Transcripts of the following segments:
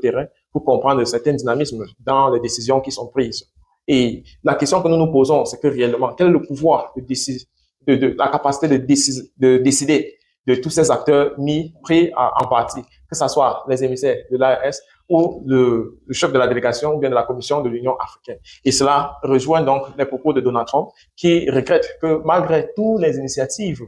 terrain pour comprendre certains dynamismes dans les décisions qui sont prises. Et la question que nous nous posons, c'est que réellement, quel est le pouvoir de décider, la capacité de décider de tous ces acteurs pris en partie, que ce soit les émissaires de l'AES ou le chef de la délégation ou bien de la commission de l'Union africaine. Et cela rejoint donc les propos de Donald Trump qui regrette que malgré toutes les initiatives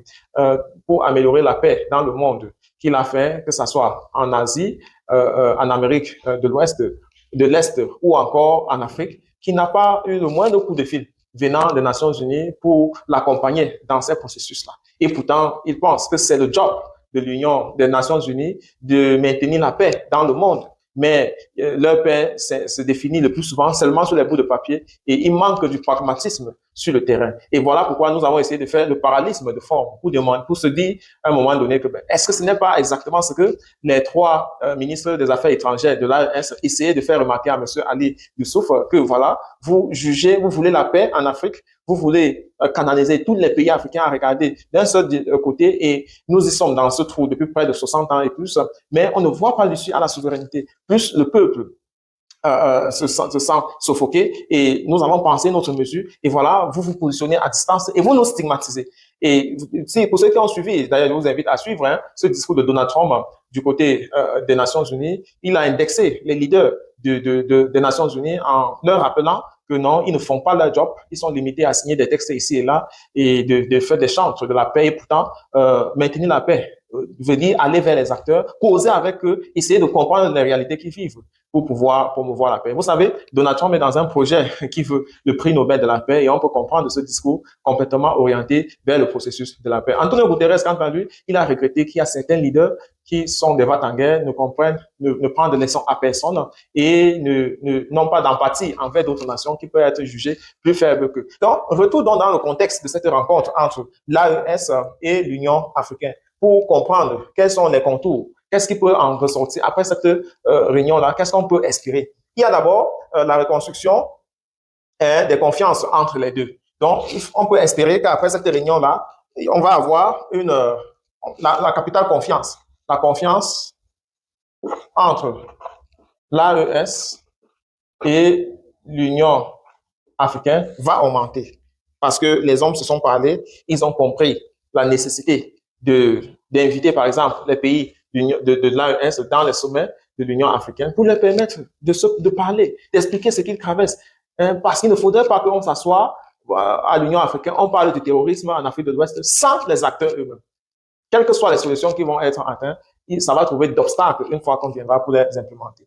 pour améliorer la paix dans le monde qu'il a fait, que ce soit en Asie, en Amérique de l'Ouest, de l'Est ou encore en Afrique, qui n'a pas eu le moindre coup de fil venant des Nations Unies pour l'accompagner dans ces processus-là. Et pourtant, il pense que c'est le job de l'Union des Nations Unies de maintenir la paix dans le monde. Mais leur paix se définit le plus souvent seulement sur les bouts de papier et il manque du pragmatisme sur le terrain. Et voilà pourquoi nous avons essayé de faire le parallélisme de forme pour se dire à un moment donné que est-ce que ce n'est pas exactement ce que les trois ministres des Affaires étrangères de l'AES essayaient de faire remarquer à M. Ali Youssouf que voilà, vous jugez, vous voulez la paix en Afrique, vous voulez canaliser tous les pays africains à regarder d'un seul côté et nous y sommes dans ce trou depuis près de 60 ans et plus, mais on ne voit pas l'issue à la souveraineté. Plus le peuple se sent suffoqué et nous avons pensé notre mesure et voilà, vous vous positionnez à distance et vous nous stigmatisez. Et pour ceux qui ont suivi, d'ailleurs je vous invite à suivre ce discours de Donald Trump du côté des Nations Unies, il a indexé les leaders des Nations Unies en leur rappelant que non, ils ne font pas leur job, ils sont limités à signer des textes ici et là et de faire des chantres de la paix et pourtant maintenir la paix veut dire aller vers les acteurs, causer avec eux, essayer de comprendre les réalités qu'ils vivent pour pouvoir promouvoir la paix. Vous savez, Donald Trump est dans un projet qui veut le prix Nobel de la paix et on peut comprendre ce discours complètement orienté vers le processus de la paix. Antonio Guterres, quant à lui, il a regretté qu'il y a certains leaders qui sont des va-t-en-guerre, ne prennent de leçons à personne et n'ont pas d'empathie envers d'autres nations qui peuvent être jugées plus faibles qu'eux. Donc, retour donc dans le contexte de cette rencontre entre l'AES et l'Union africaine pour comprendre quels sont les contours, qu'est-ce qui peut en ressortir après cette réunion-là, qu'est-ce qu'on peut espérer. Il y a d'abord la reconstruction des confiances entre les deux. Donc, on peut espérer qu'après cette réunion-là, on va avoir la capitale confiance. La confiance entre l'AES et l'Union africaine va augmenter. Parce que les hommes se sont parlé, ils ont compris la nécessité d'inviter, par exemple, les pays de l'AES dans les sommets de l'Union africaine pour leur permettre de parler, d'expliquer ce qu'ils traversent. Parce qu'il ne faudrait pas qu'on s'assoie à l'Union africaine, on parle du terrorisme en Afrique de l'Ouest sans les acteurs eux-mêmes. Quelles que soient les solutions qui vont être atteintes, ça va trouver d'obstacles une fois qu'on viendra pour les implémenter.